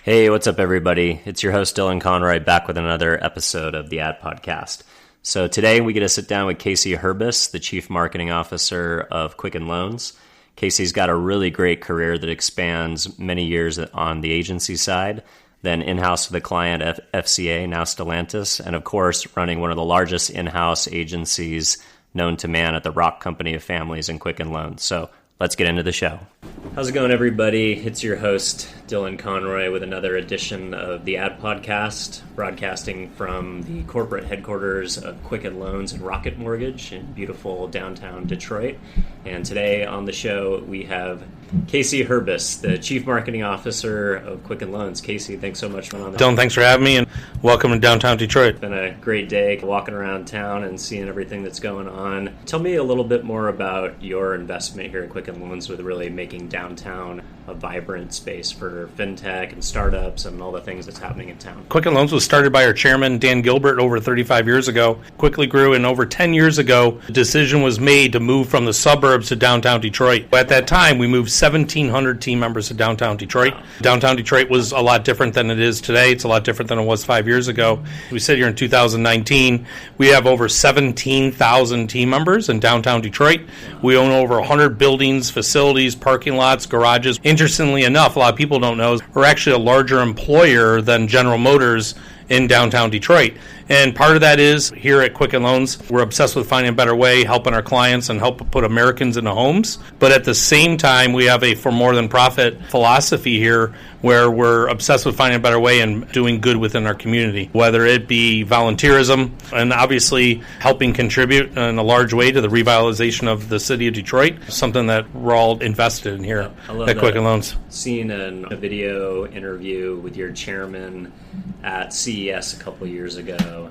Hey, what's up, everybody? It's your host, Dylan Conroy, back with another episode of the Ad Podcast. So today we get to sit down with Casey Hurbis, the Chief Marketing Officer of Quicken Loans. Casey's got a really great career that expands many years on the agency side, then in-house with the client FCA, now Stellantis, and of course running one of the largest in-house agencies known to man at the Rock Company of Families and Quicken Loans. So let's get into the show. How's it going, everybody? It's your host, Dylan Conroy, with another edition of the Ad Podcast, broadcasting from the corporate headquarters of Quicken Loans and Rocket Mortgage in beautiful downtown Detroit. And today on the show, we have Casey Hurbis, the Chief Marketing Officer of Quicken Loans. Casey, thanks so much for being on the Dylan, thanks for having me, and welcome to downtown Detroit. It's been a great day walking around town and seeing everything that's going on. Tell me a little bit more about your investment here at Quicken Loans with really making downtown a vibrant space for fintech and startups and all the things that's happening in town. Quicken Loans was started by our chairman, Dan Gilbert, over 35 years ago. Quickly grew, and over 10 years ago, the decision was made to move from the suburbs to downtown Detroit. At that time, we moved 1,700 team members to downtown Detroit. Wow. Downtown Detroit was a lot different than it is today. It's a lot different than it was 5 years ago. We sit here in 2019. We have over 17,000 team members in downtown Detroit. Wow. We own over 100 buildings, facilities, parking lots, garages. Interestingly enough, a lot of people don't know, we're actually a larger employer than General Motors in downtown Detroit. And part of that is, here at Quicken Loans, we're obsessed with finding a better way, helping our clients and help put Americans into homes. But at the same time, we have a for more than profit philosophy here, where we're obsessed with finding a better way and doing good within our community, whether it be volunteerism and obviously helping contribute in a large way to the revitalization of the city of Detroit, something that we're all invested in here at Quicken Loans. Seen a video interview with your chairman at CES a couple years ago,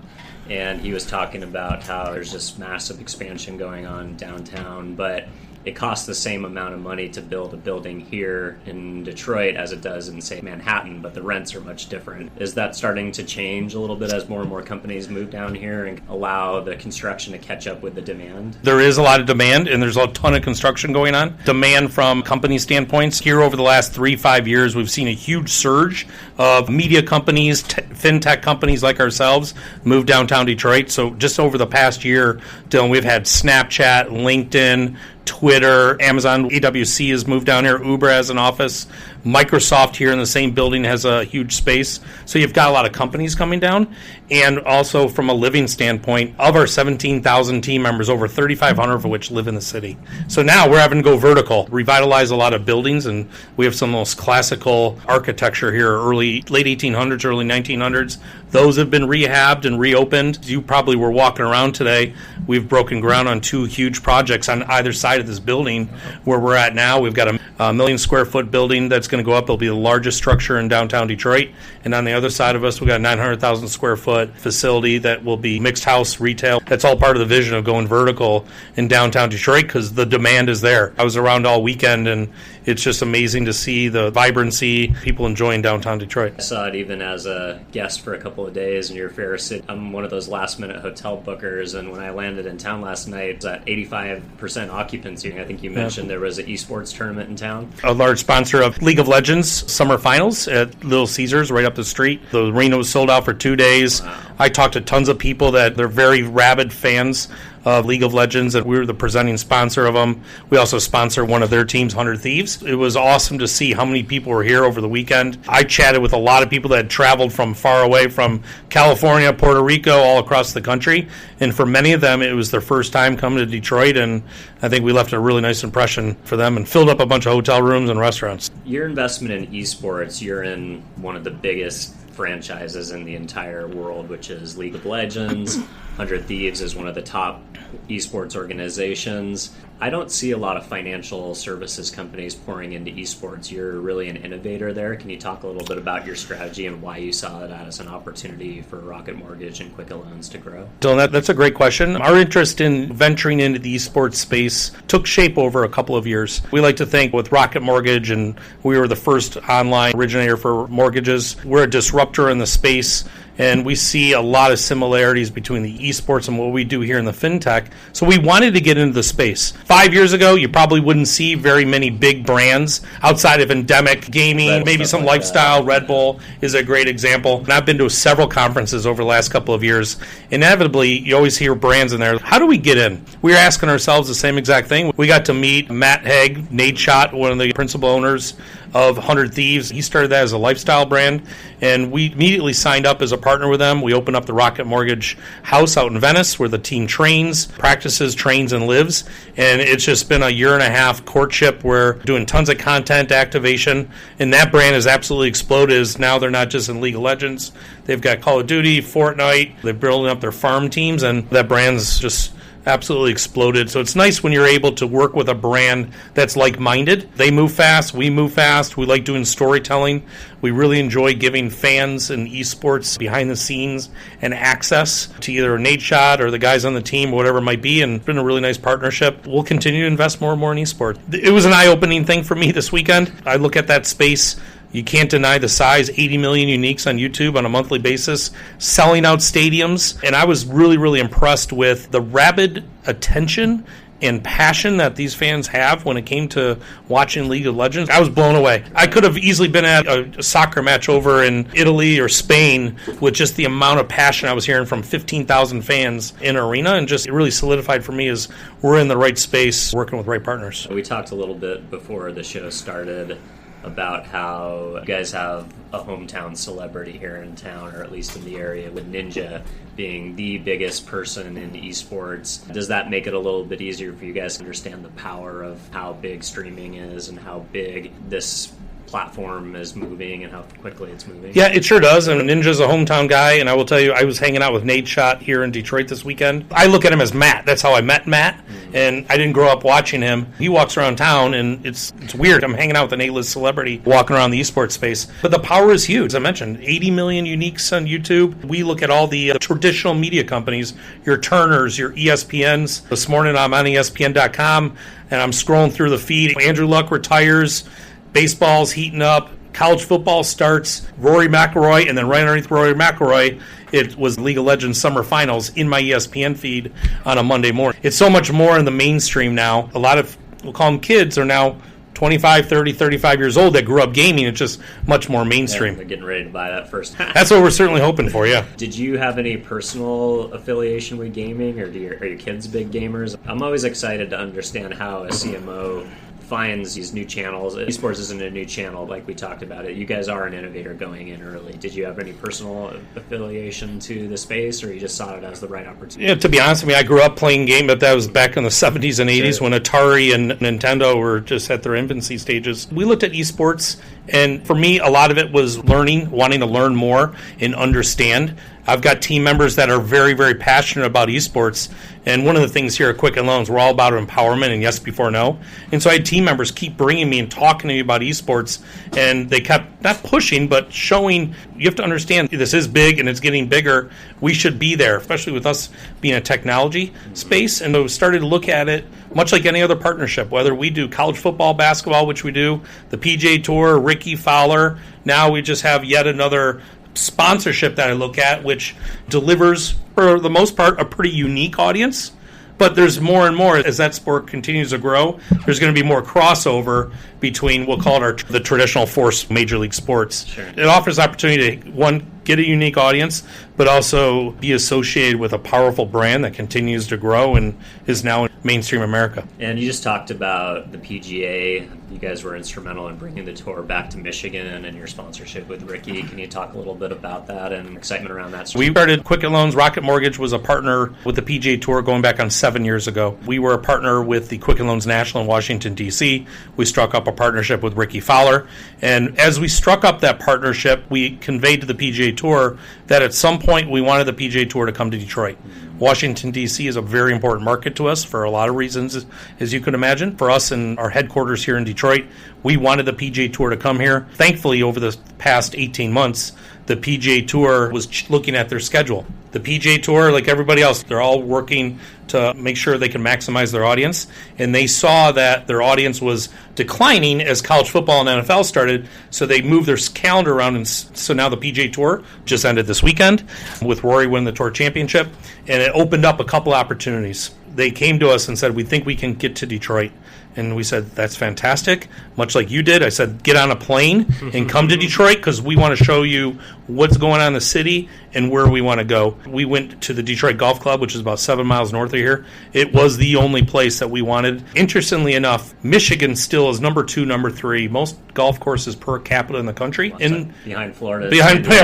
and he was talking about how there's this massive expansion going on downtown, but it costs the same amount of money to build a building here in Detroit as it does in, say, Manhattan, but the rents are much different. Is that starting to change a little bit as more and more companies move down here and allow the construction to catch up with the demand? There is a lot of demand, and there's a ton of construction going on. Demand from company standpoints. Here over the last 3-5 years, we've seen a huge surge of media companies, fintech companies like ourselves move downtown Detroit. So just over the past year, Dylan, we've had Snapchat, LinkedIn, Twitter, Amazon, AWC has moved down here, Uber has an office, Microsoft here in the same building has a huge space. So you've got a lot of companies coming down. And also from a living standpoint, of our 17,000 team members, over 3,500 of which live in the city. So now we're having to go vertical, revitalize a lot of buildings, and we have some of the most classical architecture here, late 1800s, early 1900s. Those have been rehabbed and reopened. You probably were walking around today. We've broken ground on 2 huge projects on either side of this building where we're at now. We've got a million square foot building that's going to go up. It'll be the largest structure in downtown Detroit. And on the other side of us, we've got a 900,000 square foot facility that will be mixed house retail. That's all part of the vision of going vertical in downtown Detroit because the demand is there. I was around all weekend, and it's just amazing to see the vibrancy, people enjoying downtown Detroit. I saw it even as a guest for a couple of days in your fair city. I'm one of those last-minute hotel bookers, and when I landed in town last night, it was at 85% occupancy. I think you mentioned there was an esports tournament in town. A large sponsor of League of Legends Summer Finals at Little Caesars right up the street. The arena was sold out for 2 days. Wow. I talked to tons of people that they're very rabid fans of League of Legends, and we were the presenting sponsor of them. We also sponsor one of their teams, 100 Thieves. It was awesome to see how many people were here over the weekend. I chatted with a lot of people that had traveled from far away, from California, Puerto Rico, all across the country, and for many of them, it was their first time coming to Detroit, and I think we left a really nice impression for them and filled up a bunch of hotel rooms and restaurants. Your investment in esports, you're in one of the biggest franchises in the entire world, which is League of Legends. 100 Thieves is one of the top esports organizations. I don't see a lot of financial services companies pouring into esports. You're really an innovator there. Can you talk a little bit about your strategy and why you saw that as an opportunity for Rocket Mortgage and Quicken Loans to grow? Dylan, that's a great question. Our interest in venturing into the esports space took shape over a couple of years. We like to think with Rocket Mortgage, and we were the first online originator for mortgages. We're a disruptor in the space, and we see a lot of similarities between the esports and what we do here in the fintech. So we wanted to get into the space. 5 years ago, you probably wouldn't see very many big brands outside of endemic gaming, maybe some lifestyle. Red Bull is a great example. And I've been to several conferences over the last couple of years. Inevitably, you always hear brands in there. How do we get in? We were asking ourselves the same exact thing. We got to meet Matt Haig, Nate Schott, one of the principal owners of 100 Thieves. He started that as a lifestyle brand, and we immediately signed up as a partner with them. We opened up the Rocket Mortgage house out in Venice where the team trains, practices, trains, and lives. And it's just been a year and a half courtship. We're doing tons of content activation, and that brand has absolutely exploded. Now they're not just in League of Legends. They've got Call of Duty, Fortnite. They're building up their farm teams, and that brand's just absolutely exploded. So it's nice when you're able to work with a brand that's like-minded. They move fast. We move fast. We like doing storytelling. We really enjoy giving fans in esports behind the scenes and access to either Nate Schott or the guys on the team, whatever it might be, and it's been a really nice partnership. We'll continue to invest more and more in esports. It was an eye-opening thing for me this weekend. I look at that space. You can't deny the size, 80 million uniques on YouTube on a monthly basis, selling out stadiums. And I was really, really impressed with the rabid attention and passion that these fans have when it came to watching League of Legends. I was blown away. I could have easily been at a soccer match over in Italy or Spain with just the amount of passion I was hearing from 15,000 fans in an arena, and just it really solidified for me as we're in the right space, working with right partners. We talked a little bit before the show started about how you guys have a hometown celebrity here in town, or at least in the area, with Ninja being the biggest person in esports. Does that make it a little bit easier for you guys to understand the power of how big streaming is and how big this platform is moving and how quickly it's moving? Yeah, it sure does. And Ninja's a hometown guy, and I will tell you, I was hanging out with Nate Schott here in Detroit this weekend. I look at him as Matt. That's how I met Matt, and I didn't grow up watching him. He walks around town, and it's weird. I'm hanging out with an A-list celebrity walking around the esports space. But the power is huge. As I mentioned, 80 million uniques on YouTube. We look at all the traditional media companies, your Turners, your ESPNs. This morning I'm on ESPN.com, and I'm scrolling through the feed. Andrew Luck retires. Baseball's heating up. College football starts. Rory McIlroy, and then right underneath Rory McIlroy, it was League of Legends Summer Finals in my ESPN feed on a Monday morning. It's so much more in the mainstream now. A lot of, we'll call them kids, are now 25, 30, 35 years old that grew up gaming. It's just much more mainstream. Yeah, they're getting ready to buy that first. That's what we're certainly hoping for, yeah. Did you have any personal affiliation with gaming, or are your kids big gamers? I'm always excited to understand how a CMO finds these new channels. Esports isn't a new channel like we talked about it. You guys are an innovator going in early. Did you have any personal affiliation to the space, or you just saw it as the right opportunity? Yeah, to be honest with me, I grew up playing game, but that was back in the 70s and 80s when Atari and Nintendo were just at their infancy stages. We looked at esports, and for me, a lot of it was learning, wanting to learn more and understand. I've got team members that are very, very passionate about esports, and one of the things here at Quicken Loans, we're all about empowerment and yes before no. And so I had team members keep bringing me and talking to me about esports, and they kept not pushing, but showing, you have to understand this is big and it's getting bigger. We should be there, especially with us being a technology space. And we started to look at it much like any other partnership, whether we do college football, basketball, which we do, the PGA Tour, Ricky Fowler. Now we just have yet another sponsorship that I look at, which delivers, for the most part, a pretty unique audience. But there's more and more, as that sport continues to grow, there's going to be more crossover between, we'll call it the traditional four major league sports. Sure. It offers opportunity to, one, get a unique audience, but also be associated with a powerful brand that continues to grow and is now in mainstream America. And you just talked about the PGA. You guys were instrumental in bringing the tour back to Michigan and your sponsorship with Ricky. Can you talk a little bit about that and excitement around that? We started Quicken Loans. Rocket Mortgage was a partner with the PGA Tour going back on 7 years ago. We were a partner with the Quicken Loans National in Washington, D.C. We struck up a partnership with Ricky Fowler. And as we struck up that partnership, we conveyed to the PGA Tour that at some point we wanted the PGA Tour to come to Detroit. Washington, D.C. is a very important market to us for a lot of reasons, as you can imagine. For us and our headquarters here in Detroit, We wanted the PGA Tour to come here. Thankfully, over the past 18 months, the PGA Tour was looking at their schedule. The PGA Tour, like everybody else, they're all working to make sure they can maximize their audience. And they saw that their audience was declining as college football and NFL started, so they moved their calendar around. And so now the PGA Tour just ended this weekend with Rory winning the Tour Championship, and it opened up a couple opportunities. They came to us and said, we think we can get to Detroit. And we said, that's fantastic. Much like you did, I said, get on a plane and come to Detroit because we want to show you what's going on in the city and where we want to go. We went to the Detroit Golf Club, which is about 7 miles north of here. It was the only place that we wanted. Interestingly enough, Michigan still is number 2, number 3, most golf courses per capita in the country. Behind Florida.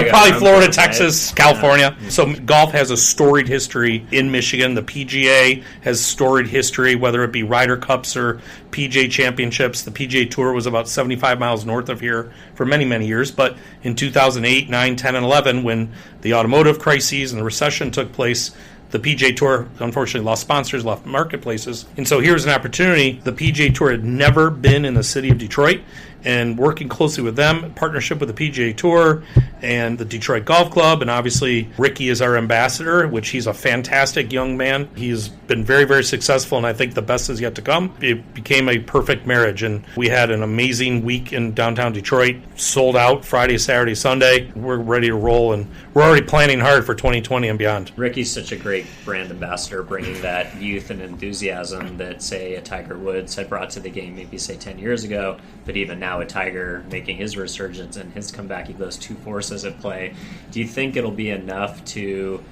Probably Florida, Texas, California. Yeah. So golf has a storied history in Michigan. The PGA has storied history, whether it be Ryder Cups or PGA Championships. The PGA Tour was about 75 miles north of here for many, many years. But in 2008, 9, 10, and 11, when the automotive crises and the recession took place, the PGA Tour, unfortunately, lost sponsors, lost marketplaces. And so here's an opportunity. The PGA Tour had never been in the city of Detroit, and working closely with them, in partnership with the PGA Tour and the Detroit Golf Club, and obviously Ricky is our ambassador, which he's a fantastic young man. He's been very, very successful, and I think the best is yet to come. It became a perfect marriage, and we had an amazing week in downtown Detroit, sold out Friday, Saturday, Sunday. We're ready to roll, and we're already planning hard for 2020 and beyond. Ricky's such a great brand ambassador, bringing that youth and enthusiasm that, say, a Tiger Woods had brought to the game maybe, say, 10 years ago, but even now a Tiger making his resurgence and his comeback, those two forces at play. Do you think it'll be enough to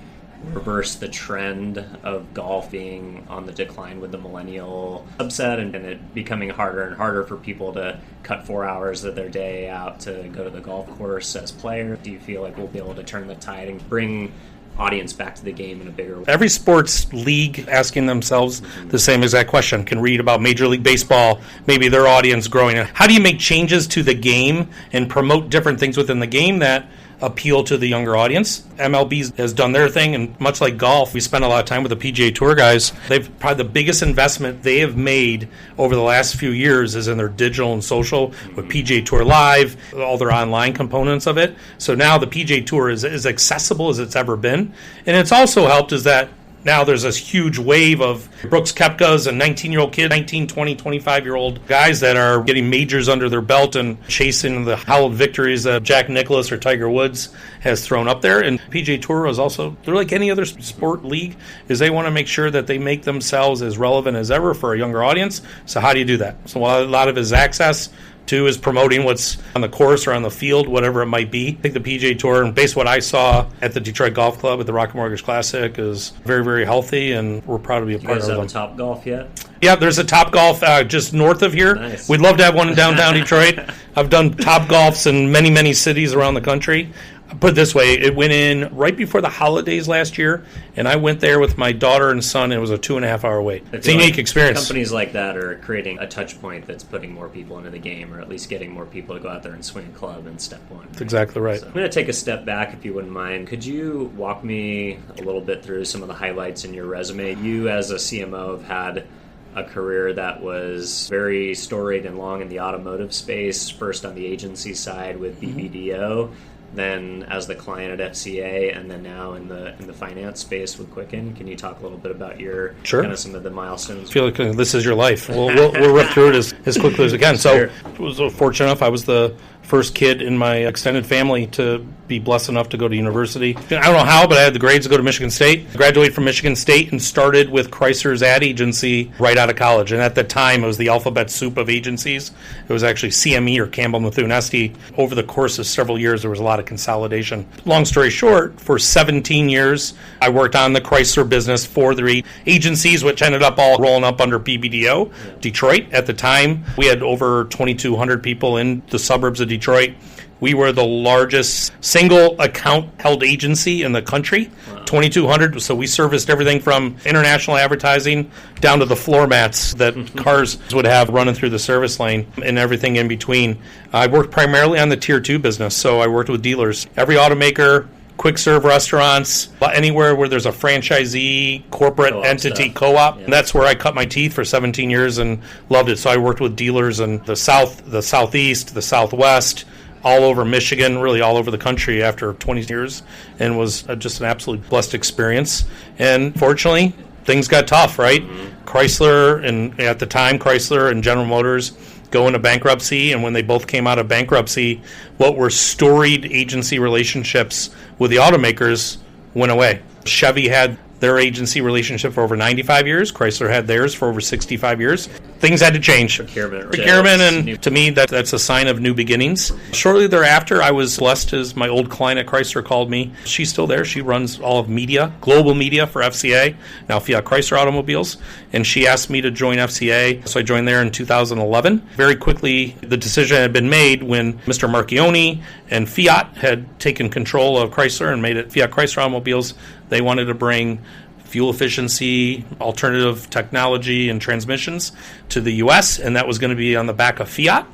reverse the trend of golf being on the decline with the millennial subset and it becoming harder and harder for people to cut 4 hours of their day out to go to the golf course as players? Do you feel like we'll be able to turn the tide and bring audience back to the game in a bigger way? Every sports league asking themselves the same exact question. Can read about Major League Baseball, maybe their audience growing. How do you make changes to the game and promote different things within the game that appeal to the younger audience? MLB has done their thing, and much like golf, we spend a lot of time with the PGA Tour guys. They've probably the biggest investment they have made over the last few years is in their digital and social with PGA Tour Live, all their online components of it. So now the PGA Tour is as accessible as it's ever been. And it's also helped is that now there's this huge wave of Brooks Koepkas and 19-year-old kids, 19, 20, 25-year-old guys that are getting majors under their belt and chasing the hallowed victories that Jack Nicklaus or Tiger Woods has thrown up there. And PGA Tour is also, they're like any other sport league, is they want to make sure that they make themselves as relevant as ever for a younger audience. So how do you do that? So a lot of it is access. 2 is promoting what's on the course or on the field, whatever it might be. I think the PGA Tour, and based on what I saw at the Detroit Golf Club at the Rocket Mortgage Classic, is very, very healthy, and we're proud to be a part of it. You guys have a Top Golf yet? Yeah, there's a Top Golf just north of here. Nice. We'd love to have one in downtown Detroit. I've done Top Golfs in many, many cities around the country. Put it this way, it went in right before the holidays last year, and I went there with my daughter and son, and it was a 2.5-hour wait. It's a unique experience. Companies like that are creating a touch point that's putting more people into the game, or at least getting more people to go out there and swing a club in step one. That's exactly right. So I'm going to take a step back, if you wouldn't mind. Could you walk me a little bit through some of the highlights in your resume? You, as a CMO, have had a career that was very storied and long in the automotive space, first on the agency side with BBDO, then as the client at FCA, and then now in the finance space with Quicken. Can you talk a little bit about your kind of some of the milestones? I feel like this is your life. We'll rip through it as quickly as we can. So I was fortunate enough. I was the first kid in my extended family to be blessed enough to go to university. I don't know how, but I had the grades to go to Michigan State. Graduated from Michigan State and started with Chrysler's ad agency right out of college. And at the time, it was the alphabet soup of agencies. It was actually CME or Campbell Methuen Esty. Over the course of several years, there was a lot of consolidation. Long story short, for 17 years, I worked on the Chrysler business for the agencies, which ended up all rolling up under BBDO. Detroit, at the time, we had over 2,200 people in the suburbs of Detroit. We were the largest single account held agency in the country, 2,200. So we serviced everything from international advertising down to the floor mats that cars would have running through the service lane and everything in between. I worked primarily on the Tier 2 business, so I worked with dealers. Every automaker quick serve restaurants, anywhere where there's a franchisee, corporate Co-op entity, stuff. co-op. Yeah. And that's where I cut my teeth for 17 years and loved it. So I worked with dealers in the South, the Southeast, the Southwest, all over Michigan, really all over the country after 20 years, and was just an absolutely blessed experience. And fortunately, things got tough, right? Chrysler, and at the time, Chrysler and General Motors go into bankruptcy, and when they both came out of bankruptcy, what were storied agency relationships with the automakers went away. Chevy had their agency relationship for over 95 years. Chrysler had theirs for over 65 years. Things had to change. Procurement, and to me, that's a sign of new beginnings. Shortly thereafter, I was blessed as my old client at Chrysler called me. She's still there. She runs all of media, global media for FCA, now Fiat Chrysler Automobiles, and she asked me to join FCA, so I joined there in 2011. Very quickly, the decision had been made when Mr. Marchione and Fiat had taken control of Chrysler and made it Fiat Chrysler Automobiles. They wanted to bring fuel efficiency, alternative technology, and transmissions to the U.S., and that was going to be on the back of Fiat.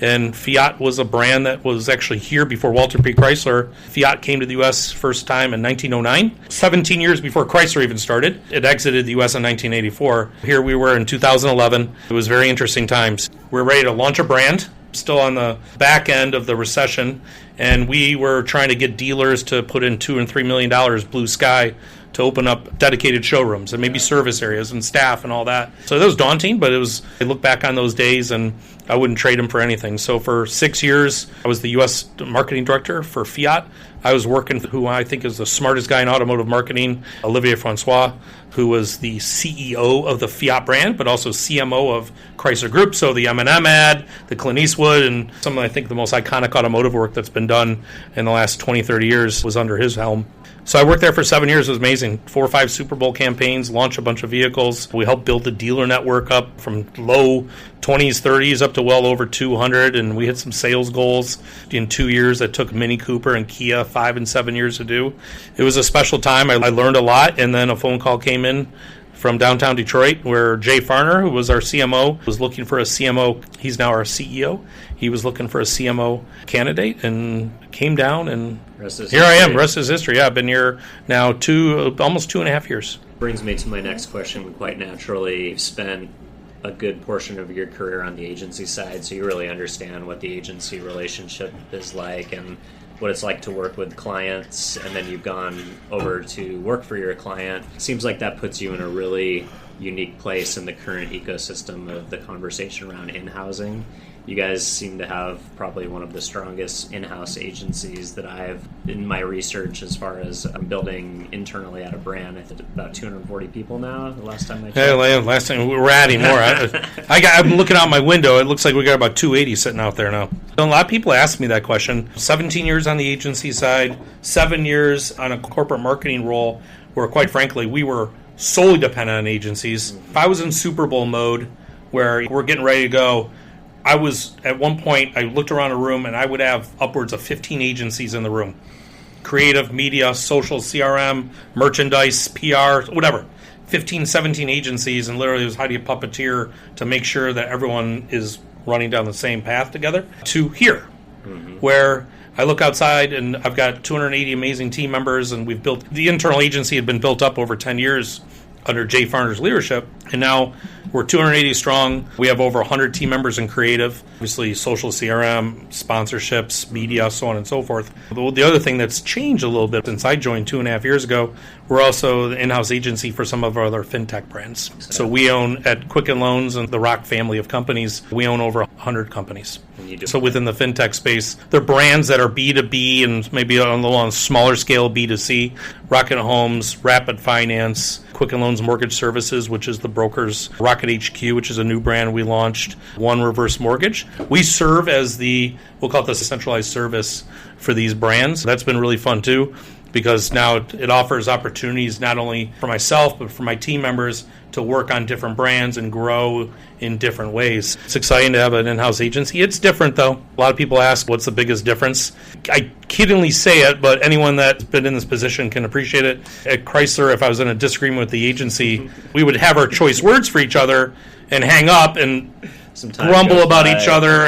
And Fiat was a brand that was actually here before Walter P. Chrysler. Fiat came to the U.S. first time in 1909, 17 years before Chrysler even started. It exited the U.S. in 1984. Here we were in 2011. It was very interesting times. We were ready to launch a brand, still on the back end of the recession, and we were trying to get dealers to put in $2 and $3 million blue sky to open up dedicated showrooms and maybe service areas and staff and all that. So that was daunting, but I look back on those days and I wouldn't trade them for anything. So for 6 years, I was the U.S. marketing director for Fiat. I was working with who I think is the smartest guy in automotive marketing, Olivier Francois, who was the CEO of the Fiat brand, but also CMO of Chrysler Group. So the M&M ad, the Clint Eastwood, and some of, I think, the most iconic automotive work that's been done in the last 20, 30 years was under his helm. So I worked there for 7 years. It was amazing. 4 or 5 Super Bowl campaigns, launched a bunch of vehicles. We helped build the dealer network up from low 20s, 30s up to well over 200, and we hit some sales goals in 2 years that took Mini Cooper and Kia 5 and 7 years to do. It was a special time. I learned a lot, and then a phone call came in from downtown Detroit where Jay Farner, who was our CMO, was looking for a CMO. He's now our CEO. He was looking for a CMO candidate and came down, and here I am. Rest is history. Yeah, I've been here now almost 2.5 years. Brings me to my next question quite naturally. You've spent a good portion of your career on the agency side, so you really understand what the agency relationship is like and what it's like to work with clients, and then you've gone over to work for your client. Seems like that puts you in a really unique place in the current ecosystem of the conversation around in-housing. You guys seem to have probably one of the strongest in-house agencies that I've, in my research, as far as building internally at a brand. I think about 240 people now, the last time I checked. Yeah, last time we're adding more. I'm looking out my window. It looks like we got about 280 sitting out there now. A lot of people ask me that question. 17 years on the agency side, 7 years on a corporate marketing role where, quite frankly, we were solely dependent on agencies. If I was in Super Bowl mode where we're getting ready to go, I was, at one point, I looked around a room and I would have upwards of 15 agencies in the room. Creative, media, social, CRM, merchandise, PR, whatever. 15, 17 agencies, and literally it was how do you puppeteer to make sure that everyone is running down the same path together. To here, where I look outside and I've got 280 amazing team members, and we've built, the internal agency had been built up over 10 years under Jay Farner's leadership, and now we're 280 strong. We have over 100 team members in creative, obviously social CRM, sponsorships, media, so on and so forth. The other thing that's changed a little bit since I joined 2.5 years ago, we're also the in-house agency for some of our other fintech brands. So we own, at Quicken Loans and the Rock family of companies, we own over 100 companies. So within the fintech space, they're brands that are B2B and maybe on a little on smaller scale B2C. Rocket Homes, Rapid Finance, Quicken Loans Mortgage Services, which is the brokers, Rocket HQ, which is a new brand we launched, One Reverse Mortgage. We serve as we'll call it the centralized service for these brands. That's been really fun too, because now it offers opportunities not only for myself, but for my team members to work on different brands and grow in different ways. It's exciting to have an in-house agency. It's different, though. A lot of people ask, what's the biggest difference? I kiddingly say it, but anyone that's been in this position can appreciate it. At Chrysler, if I was in a disagreement with the agency, we would have our choice words for each other and hang up and grumble about each other.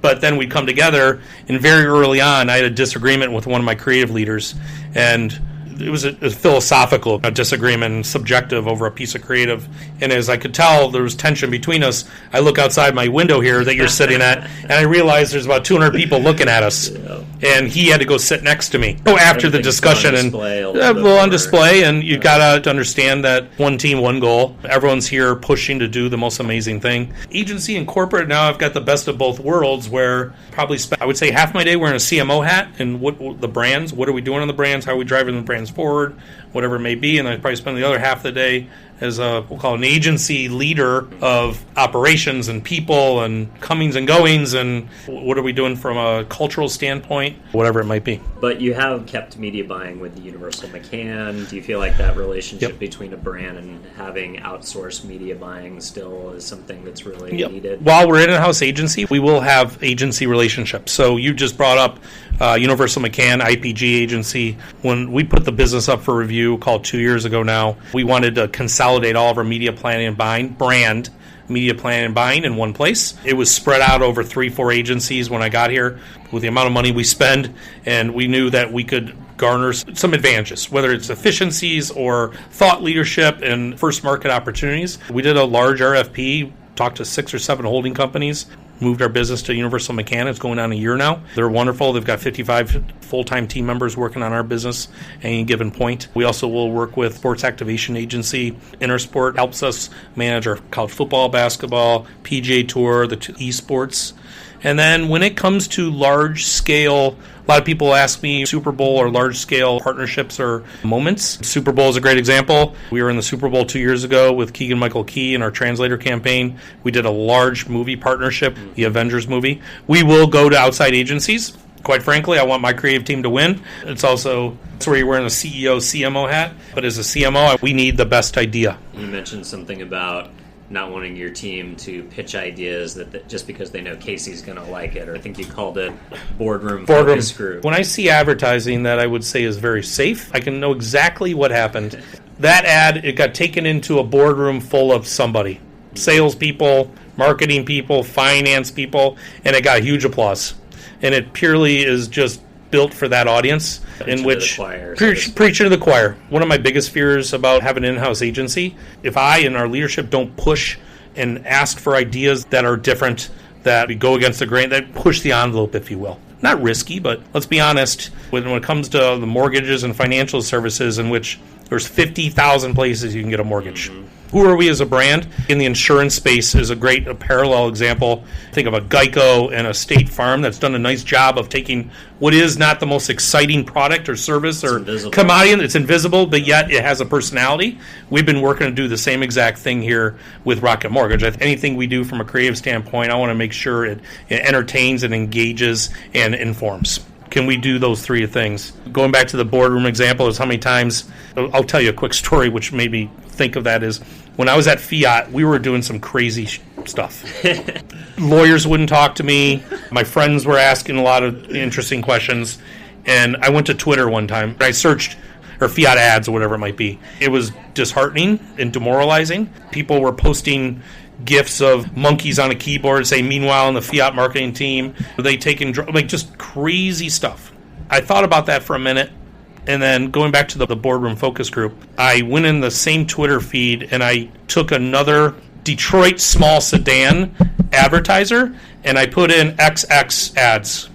But then we'd come together, and very early on, I had a disagreement with one of my creative leaders, and it was a philosophical disagreement and subjective over a piece of creative. And as I could tell, there was tension between us. I look outside my window here that you're sitting at, and I realize there's about 200 people looking at us. Yeah. And he had to go sit next to me. So after the discussion, and on display, and you got to understand that one team, one goal. Everyone's here pushing to do the most amazing thing. Agency and corporate, now I've got the best of both worlds, where probably I would say half my day wearing a CMO hat, and what the brands, what are we doing on the brands, how are we driving the brands forward, whatever it may be, and I probably spend the other half of the day as we'll call an agency leader of operations and people and comings and goings, and what are we doing from a cultural standpoint, whatever it might be. But you have kept media buying with the Universal McCann. Do you feel like that relationship between a brand and having outsourced media buying still is something that's really needed? While we're in a house agency, we will have agency relationships. So you just brought up Universal McCann, IPG agency. When we put the business up for review, called 2 years ago now, we wanted to consolidate all of our media planning and buying, brand media planning and buying in one place. It was spread out over 3-4 agencies when I got here with the amount of money we spend, and we knew that we could garner some advantages, whether it's efficiencies or thought leadership and first market opportunities. We did a large RFP, talked to 6 or 7 holding companies, moved our business to Universal McCann. It's going on a year now. They're wonderful. They've got 55 full-time team members working on our business at any given point. We also will work with sports activation agency. Intersport helps us manage our college football, basketball, PGA Tour, the esports. And then when it comes to large-scale, a lot of people ask me Super Bowl or large-scale partnerships or moments. Super Bowl is a great example. We were in the Super Bowl 2 years ago with Keegan-Michael Key and our Translator campaign. We did a large movie partnership, the Avengers movie. We will go to outside agencies. Quite frankly, I want my creative team to win. It's also where you're wearing a CEO, CMO hat. But as a CMO, we need the best idea. You mentioned something about not wanting your team to pitch ideas that just because they know Casey's going to like it, or I think you called it boardroom focus group. When I see advertising that I would say is very safe, I can know exactly what happened. That ad, it got taken into a boardroom full of somebody. Salespeople, marketing people, finance people, and it got huge applause. And it purely is just built for that audience, in which preaching to the choir. One of my biggest fears about having an in-house agency, if I and our leadership don't push and ask for ideas that are different, that we go against the grain, that push the envelope, if you will. Not risky, but let's be honest, when it comes to the mortgages and financial services, in which there's 50,000 places you can get a mortgage. Mm-hmm. Who are we as a brand? In the insurance space is a great parallel example. Think of a Geico and a State Farm that's done a nice job of taking what is not the most exciting product or service or commodity. It's invisible, but yet it has a personality. We've been working to do the same exact thing here with Rocket Mortgage. Anything we do from a creative standpoint, I want to make sure it entertains and engages and informs. Can we do those 3 things? Going back to the boardroom example is how many times, I'll tell you a quick story which made me think of that, is when I was at Fiat, we were doing some crazy stuff. Lawyers wouldn't talk to me. My friends were asking a lot of interesting questions. And I went to Twitter one time. I searched, or Fiat ads or whatever it might be. It was disheartening and demoralizing. People were posting gifs of monkeys on a keyboard, say, meanwhile in the Fiat marketing team, they taking just crazy stuff. I thought about that for a minute, and then going back to the boardroom focus group, I went in the same Twitter feed and I took another Detroit small sedan advertiser and I put in XX ads.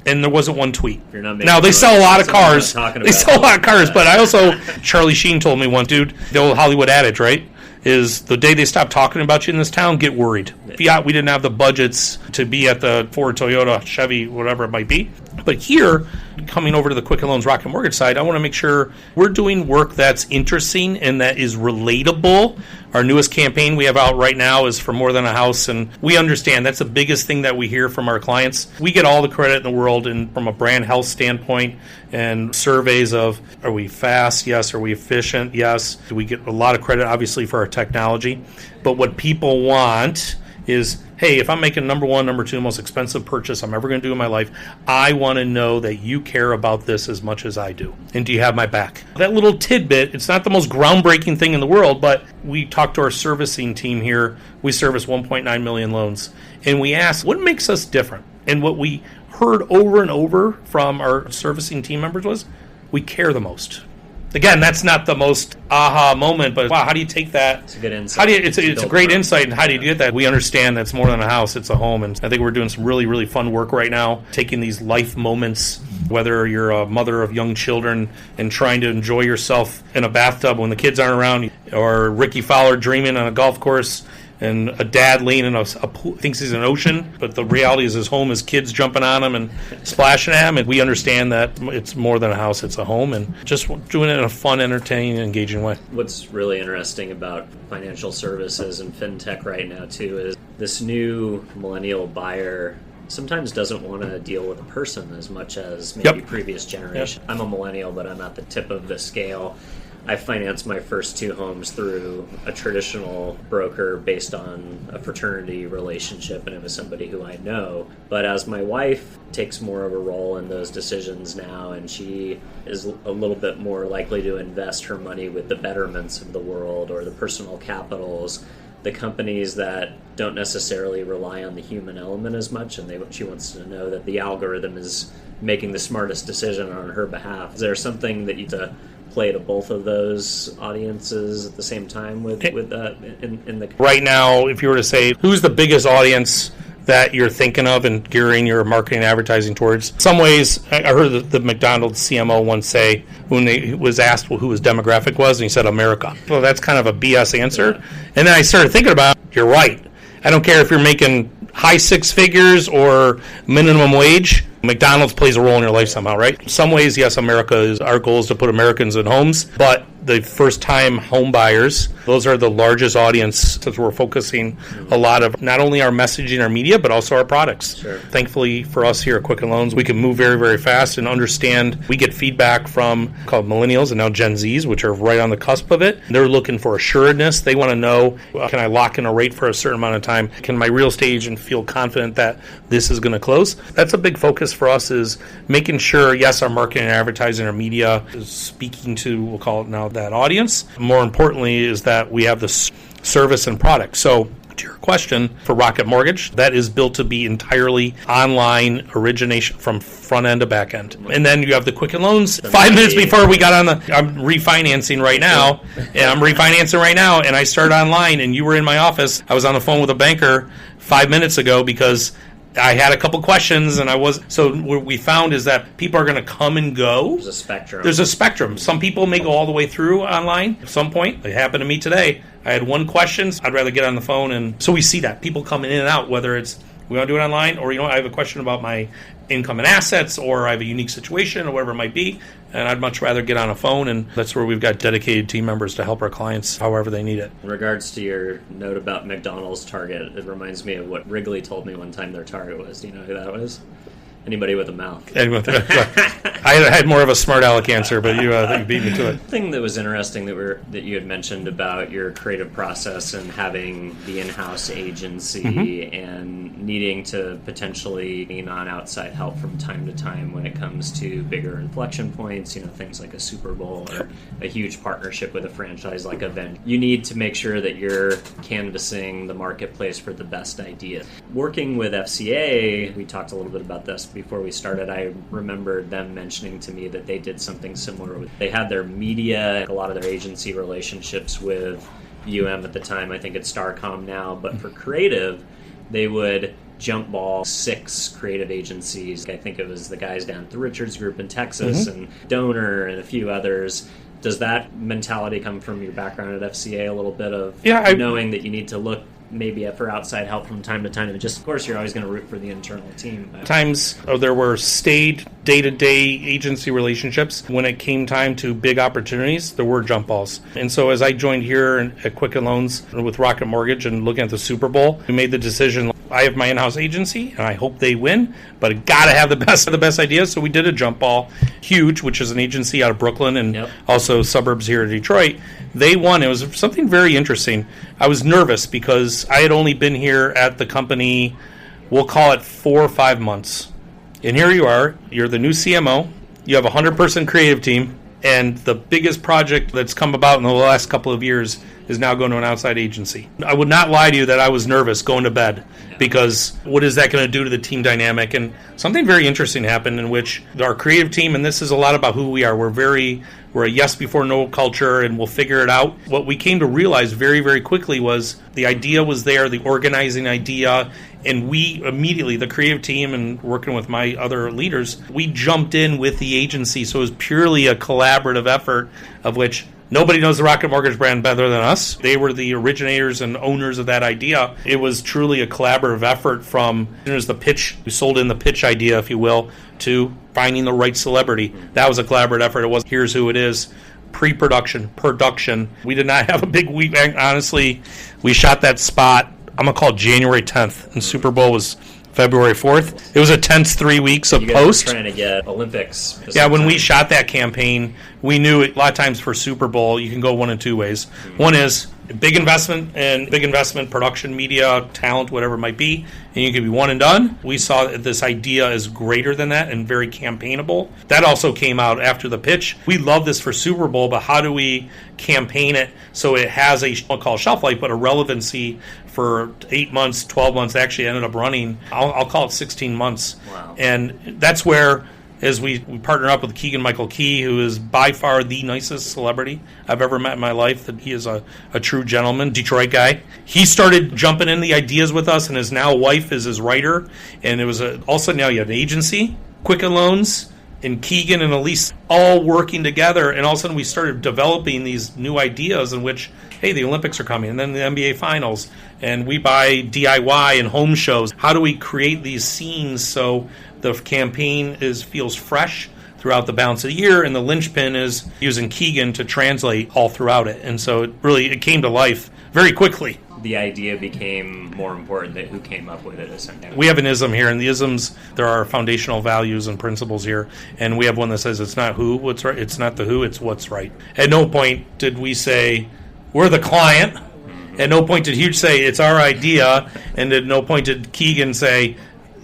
And there wasn't one tweet. Now, they sell a lot of cars. They sell a lot of cars, but I also, Charlie Sheen told me one, dude, the old Hollywood adage, right? Is the day they stop talking about you in this town, get worried. Fiat, we didn't have the budgets to be at the Ford, Toyota, Chevy, whatever it might be. But here, coming over to the Quicken Loans Rocket Mortgage side, I want to make sure we're doing work that's interesting and that is relatable. Our newest campaign we have out right now is for More Than a House, and we understand that's the biggest thing that we hear from our clients. We get all the credit in the world and from a brand health standpoint and surveys of, are we fast? Yes. Are we efficient? Yes. We get a lot of credit, obviously, for our technology. But what people want is, hey, if I'm making number 1, number 2 most expensive purchase I'm ever going to do in my life, I want to know that you care about this as much as I do. And do you have my back? That little tidbit, it's not the most groundbreaking thing in the world, but we talked to our servicing team here. We service 1.9 million loans. And we asked, what makes us different? And what we heard over and over from our servicing team members was, we care the most. Again, that's not the most aha moment, but wow, how do you take that? It's a good insight. It's a great insight, and how do you get that? We understand that it's more than a house, it's a home, and I think we're doing some really, really fun work right now, taking these life moments, whether you're a mother of young children and trying to enjoy yourself in a bathtub when the kids aren't around, or Ricky Fowler dreaming on a golf course, and a dad laying in a pool, thinks he's in an ocean, but the reality is his home is kids jumping on him and splashing at him, and we understand that it's more than a house, it's a home, and just doing it in a fun, entertaining, engaging way. What's really interesting about financial services and fintech right now, too, is this new millennial buyer sometimes doesn't want to deal with a person as much as maybe previous generation. I'm a millennial, but I'm at the tip of the scale. I financed my first 2 homes through a traditional broker based on a fraternity relationship, and it was somebody who I know. But as my wife takes more of a role in those decisions now, and she is a little bit more likely to invest her money with the betterments of the world or the personal capitals, the companies that don't necessarily rely on the human element as much, and she wants to know that the algorithm is making the smartest decision on her behalf. Is there something that you play to both of those audiences at the same time with in the right now? If you were to say who's the biggest audience that you're thinking of and gearing your marketing and advertising towards, some ways I heard the McDonald's CMO once say, when he was asked who his demographic was, and he said America. Well, that's kind of a BS answer. And then I started thinking about, you're right, I don't care if you're making high 6 figures or minimum wage, McDonald's plays a role in your life somehow, right? In some ways, yes, our goal is to put Americans in homes, but the first-time home buyers, those are the largest audience, since we're focusing a lot of not only our messaging, our media, but also our products. Sure. Thankfully, for us here at Quicken Loans, we can move very, very fast and understand. We get feedback from called millennials and now Gen Zs, which are right on the cusp of it. They're looking for assuredness. They want to know, can I lock in a rate for a certain amount of time? Can my real estate agent feel confident that this is going to close? That's a big focus for us, is making sure, yes, our marketing and advertising, our media is speaking to, we'll call it now, that audience. More importantly is that we have this service and product. So to your question, for Rocket Mortgage, that is built to be entirely online origination from front end to back end. And then you have the Quicken Loans. 5 minutes before we got on I'm refinancing right now, and I started online, and you were in my office. I was on the phone with a banker 5 minutes ago because I had a couple questions, and so what we found is that people are going to come and go. There's a spectrum. Some people may go all the way through online at some point. It happened to me today. I had one question. I'd rather get on the phone, and so we see that people coming in and out, whether it's we want to do it online, or I have a question about my income and assets, or I have a unique situation, or whatever it might be, and I'd much rather get on a phone, and that's where we've got dedicated team members to help our clients however they need it. In regards to your note about McDonald's Target, it reminds me of what Wrigley told me one time their Target was. Do you know who that was? Anybody with a mouth. I had more of a smart aleck answer, but you beat me to it. The thing that was interesting that you had mentioned about your creative process and having the in-house agency and needing to potentially lean on outside help from time to time when it comes to bigger inflection points, things like a Super Bowl or a huge partnership with a franchise like a vendor. You need to make sure that you're canvassing the marketplace for the best ideas. Working with FCA, we talked a little bit about this before we started. I remembered them mentioning to me that they did something similar. They had their media, a lot of their agency relationships with at the time. I think it's Starcom now. But for creative, they would jump ball 6 creative agencies. I think it was the guys down at the Richards Group in Texas and Donor and a few others. Does that mentality come from your background at FCA a little bit of knowing that you need to look maybe for outside help from time to time, and just, of course, you're always going to root for the internal team. Times there were stayed day-to-day agency relationships. When it came time to big opportunities, there were jump balls. And so as I joined here at Quicken Loans with Rocket Mortgage and looking at the Super Bowl, we made the decision, I have my in-house agency, and I hope they win, but I got to have the best of the best ideas. So we did a jump ball, Huge, which is an agency out of Brooklyn and also suburbs here in Detroit. They won. It was something very interesting. I was nervous because I had only been here at the company, we'll call it 4 or 5 months. And here you are. You're the new CMO. You have a 100-person creative team. And the biggest project that's come about in the last couple of years is now going to an outside agency. I would not lie to you that I was nervous going to bed, because what is that going to do to the team dynamic? And something very interesting happened in which our creative team, and this is a lot about who we are, we're a yes before no culture, and we'll figure it out. What we came to realize very, very quickly was the idea was there, the organizing idea, and we immediately, the creative team and working with my other leaders, we jumped in with the agency. So it was purely a collaborative effort, of which nobody knows the Rocket Mortgage brand better than us. They were the originators and owners of that idea. It was truly a collaborative effort from, there's the pitch, we sold in the pitch idea, if you will, to finding the right celebrity. That was a collaborative effort. It wasn't, here's who it is. Pre-production, production. We did not have a big week. Honestly, we shot that spot, I'm going to call it January 10th, and Super Bowl was February 4th. It was a tense 3 weeks of post. Trying to get Olympics. Yeah, when we shot that campaign, we knew a lot of times for Super Bowl, you can go one of two ways. One is big investment, production, media, talent, whatever it might be, and you could be one and done. We saw that this idea is greater than that and very campaignable. That also came out after the pitch. We love this for Super Bowl, but how do we campaign it so it has a, I'll call it shelf life, but a relevancy for 8 months, 12 months, actually ended up running, I'll call it 16 months. Wow. And that's where, as we partner up with Keegan-Michael Key, who is by far the nicest celebrity I've ever met in my life. That he is a true gentleman, Detroit guy. He started jumping in the ideas with us, and his now wife is his writer. And it was all of a sudden now you have an agency, Quicken Loans, and Keegan and Elise all working together. And all of a sudden we started developing these new ideas in which, hey, the Olympics are coming, and then the NBA Finals, and we buy DIY and home shows. How do we create these scenes so the campaign feels fresh throughout the balance of the year, and the linchpin is using Keegan to translate all throughout it. And so it came to life very quickly. The idea became more important than who came up with it, essentially. We have an ism here, and the isms, there are foundational values and principles here, and we have one that says it's not what's right, it's not the who, it's what's right. At no point did we say, we're the client. At no point did Hugh say, it's our idea, and at no point did Keegan say,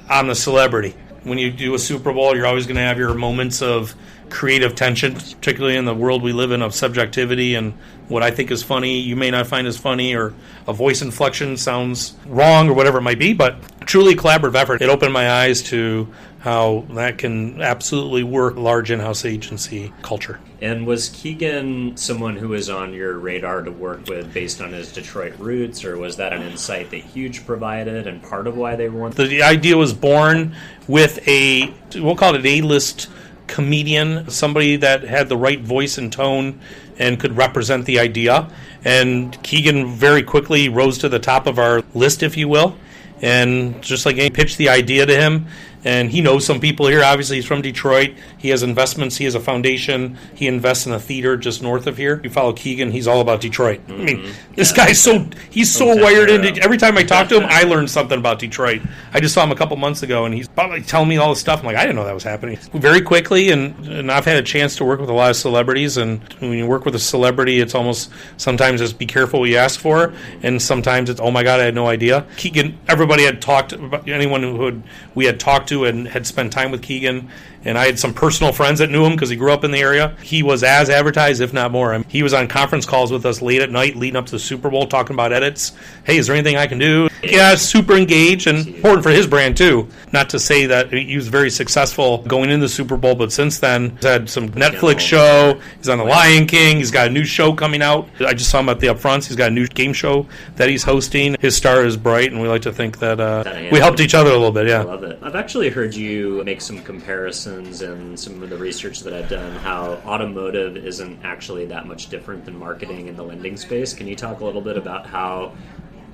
I'm the celebrity. When you do a Super Bowl, you're always going to have your moments of creative tension, particularly in the world we live in of subjectivity, and what I think is funny, you may not find as funny, or a voice inflection sounds wrong, or whatever it might be, but truly collaborative effort. It opened my eyes to how that can absolutely work large in-house agency culture. And was Keegan someone who was on your radar to work with based on his Detroit roots, or was that an insight that Huge provided and part of why they were? The idea was born with we'll call it an A-list comedian, somebody that had the right voice and tone and could represent the idea. And Keegan very quickly rose to the top of our list, if you will. And just like I pitched the idea to him, and he knows some people here. Obviously, he's from Detroit. He has investments. He has a foundation. He invests in a theater just north of here. You follow Keegan, he's all about Detroit. I mean, this guy's so wired into. Every time I talk to him, I learn something about Detroit. I just saw him a couple months ago, and he's probably telling me all this stuff. I'm like, I didn't know that was happening. Very quickly, and I've had a chance to work with a lot of celebrities, and when you work with a celebrity, it's almost sometimes it's be careful what you ask for, and sometimes it's, oh my God, I had no idea. Keegan, everybody had talked about, anyone we had talked to and had spent time with Keegan, and I had some personal friends that knew him because he grew up in the area. He was as advertised, if not more. I mean, he was on conference calls with us late at night leading up to the Super Bowl talking about edits. Hey, is there anything I can do? Yeah, super engaged and important for his brand too. Not to say that he was very successful going into the Super Bowl, but since then he's had some Netflix show. He's on The Lion King. He's got a new show coming out. I just saw him at the Upfronts. He's got a new game show that he's hosting. His star is bright, and we like to think that we helped each other a little bit. Yeah, I love it. I've actually heard you make some comparisons and some of the research that I've done, how automotive isn't actually that much different than marketing in the lending space. Can you talk a little bit about how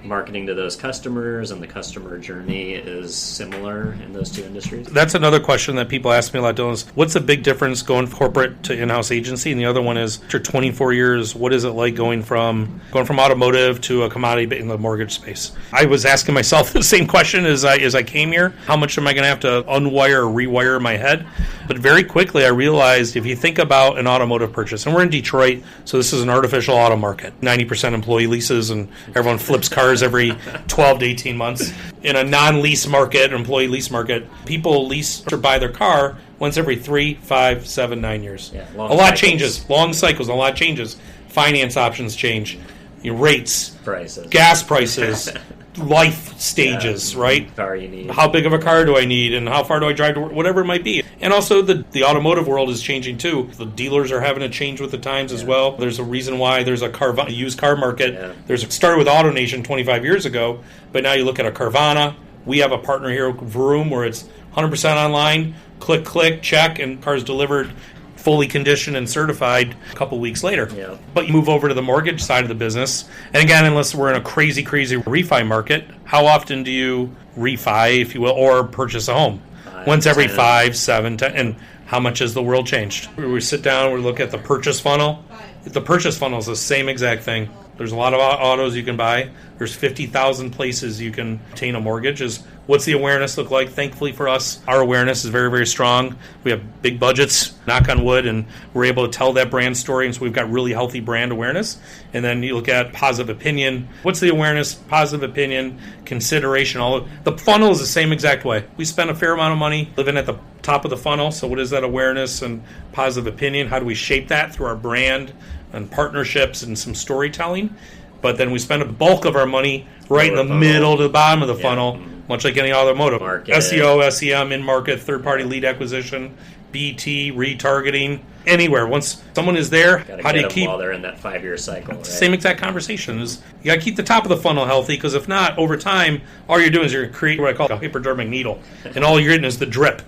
marketing to those customers and the customer journey is similar in those two industries? That's another question that people ask me a lot, Dylan, is what's the big difference going corporate to in-house agency? And the other one is, after 24 years, what is it like going from automotive to a commodity in the mortgage space? I was asking myself the same question as I came here. How much am I going to have to unwire or rewire my head? But very quickly I realized if you think about an automotive purchase, and we're in Detroit, so this is an artificial auto market, 90% employee leases, and everyone flips cars cars every 12 to 18 months. In a non-lease market, employee lease market, people lease or buy their car once every 3, 5, 7, 9 years. Yeah, a lot changes. Long cycles, a lot changes. Finance options change. Your rates, prices, gas prices, life stages, right? Car you need. How big of a car do I need, and how far do I drive to work? Whatever it might be. And also the automotive world is changing too. The dealers are having to change with the times as well. There's a reason why there's a used car market. It started with AutoNation 25 years ago, but now you look at a Carvana. We have a partner here, Vroom, where it's 100% online. Click, check, and cars delivered fully conditioned and certified a couple weeks later. Yeah. But you move over to the mortgage side of the business. And again, unless we're in a crazy refi market, how often do you refi, if you will, or purchase a home? Once every 5, 7, 10. And how much has the world changed? We sit down, we look at the purchase funnel. The purchase funnel is the same exact thing. There's a lot of autos you can buy. There's 50,000 places you can obtain a mortgage. What's the awareness look like? Thankfully for us, our awareness is very, very strong. We have big budgets, knock on wood, and we're able to tell that brand story. And so we've got really healthy brand awareness. And then you look at positive opinion. What's the awareness? Positive opinion, consideration. The funnel is the same exact way. We spend a fair amount of money living at the top of the funnel. So what is that awareness and positive opinion? How do we shape that through our brand and partnerships and some storytelling? But then we spend a bulk of our money right in the middle to the bottom of the funnel, much like any automotive. Market. SEO, SEM, in-market, third-party lead acquisition, BT, retargeting, anywhere. Once someone is there, how do you keep... while they're in that 5-year cycle, right? Same exact conversation. You got to keep the top of the funnel healthy, because if not, over time, all you're doing is you're creating what I call a hypodermic needle, and all you're getting is the drip.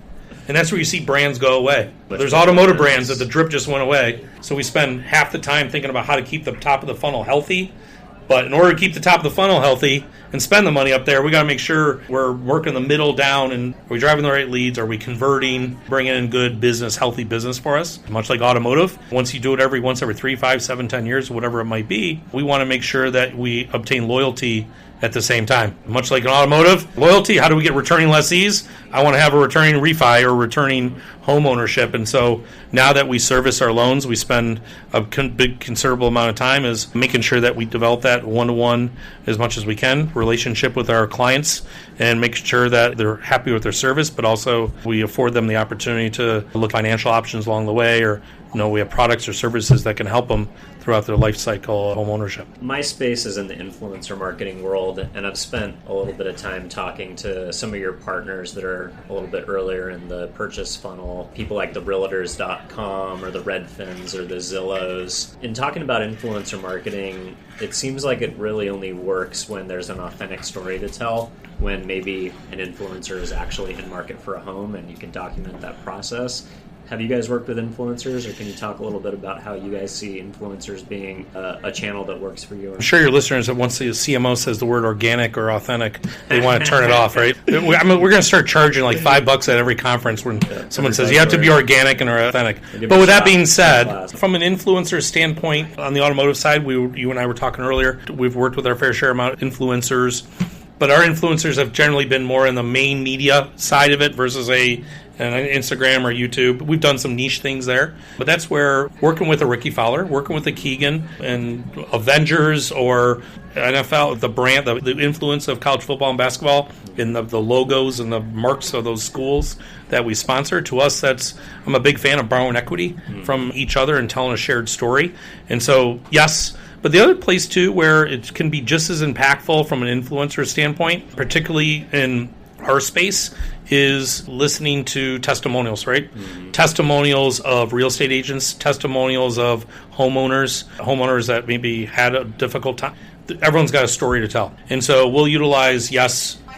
And that's where you see brands go away. There's automotive brands that the drip just went away. So we spend half the time thinking about how to keep the top of the funnel healthy. But in order to keep the top of the funnel healthy and spend the money up there, we got to make sure we're working the middle down. And are we driving the right leads? Are we converting, bringing in good business, healthy business for us? Much like automotive, once you do it once every 3, 5, 7, 10 years, whatever it might be, we want to make sure that we obtain loyalty at the same time. Much like an automotive, loyalty, how do we get returning lessees? I want to have a returning refi or returning home ownership. And so now that we service our loans, we spend a big considerable amount of time is making sure that we develop that one-to-one as much as we can relationship with our clients and make sure that they're happy with their service, but also we afford them the opportunity to look at financial options along the way, or we have products or services that can help them throughout their life cycle of home ownership. My space is in the influencer marketing world, and I've spent a little bit of time talking to some of your partners that are a little bit earlier in the purchase funnel, people like the Realtors.com or the Redfins or the Zillows. In talking about influencer marketing, it seems like it really only works when there's an authentic story to tell, when maybe an influencer is actually in market for a home and you can document that process. Have you guys worked with influencers, or can you talk a little bit about how you guys see influencers being a channel that works for you? I'm sure your listeners, that once the CMO says the word organic or authentic, they want to turn it off, right? We're going to start charging like $5 at every conference when someone says you have to be organic and authentic. But with that being said, from an influencer standpoint, on the automotive side, you and I were talking earlier, we've worked with our fair share amount of influencers, but our influencers have generally been more in the main media side of it versus an Instagram or YouTube. We've done some niche things there, but that's where working with a Ricky Fowler, working with a Keegan and Avengers or NFL, the brand, the influence of college football and basketball in the logos and the marks of those schools that we sponsor. To us, I'm a big fan of borrowing equity from each other and telling a shared story. And so, yes. But the other place, too, where it can be just as impactful from an influencer standpoint, particularly in our space, is listening to testimonials, right? Mm-hmm. Testimonials of real estate agents, testimonials of homeowners that maybe had a difficult time. Everyone's got a story to tell. And so we'll utilize,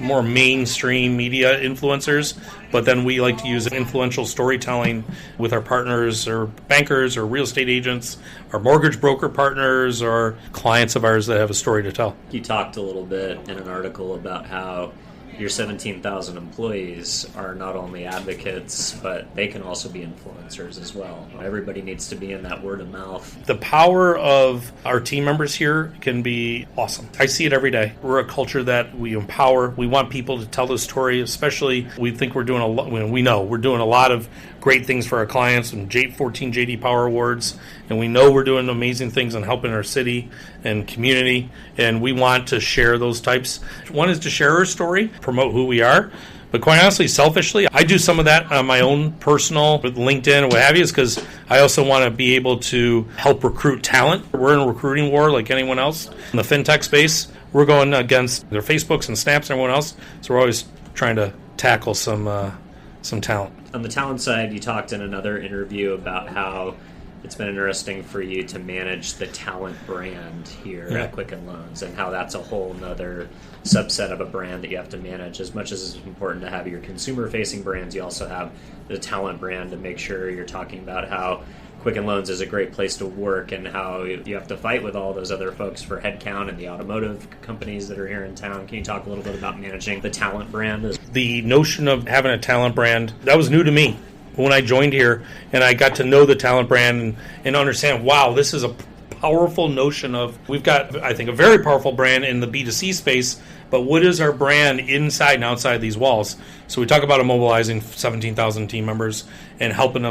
more mainstream media influencers, but then we like to use influential storytelling with our partners or bankers or real estate agents, our mortgage broker partners or clients of ours that have a story to tell. You talked a little bit in an article about how your 17,000 employees are not only advocates, but they can also be influencers as well. Everybody needs to be in that word of mouth. The power of our team members here can be awesome. I see it every day. We're a culture that we empower. We want people to tell the story, especially we think we're doing we know we're doing a lot of great things for our clients and 14 JD Power Awards. And we know we're doing amazing things and helping our city and community. And we want to share those types. One is to share our story, promote who we are. But quite honestly, selfishly, I do some of that on my own personal with LinkedIn and what have you, is because I also want to be able to help recruit talent. We're in a recruiting war like anyone else in the fintech space. We're going against their Facebooks and Snaps and everyone else. So we're always trying to tackle some talent. On the talent side, you talked in another interview about how it's been interesting for you to manage the talent brand here at Quicken Loans, and how that's a whole nother subset of a brand that you have to manage. As much as it's important to have your consumer-facing brands, you also have the talent brand to make sure you're talking about how Quicken Loans is a great place to work and how you have to fight with all those other folks for headcount and the automotive companies that are here in town. Can you talk a little bit about managing the talent brand? The notion of having a talent brand, that was new to me when I joined here, and I got to know the talent brand and understand, wow, this is a powerful notion of, we've got, I think, a very powerful brand in the B2C space, but what is our brand inside and outside these walls? So we talk about mobilizing 17,000 team members and helping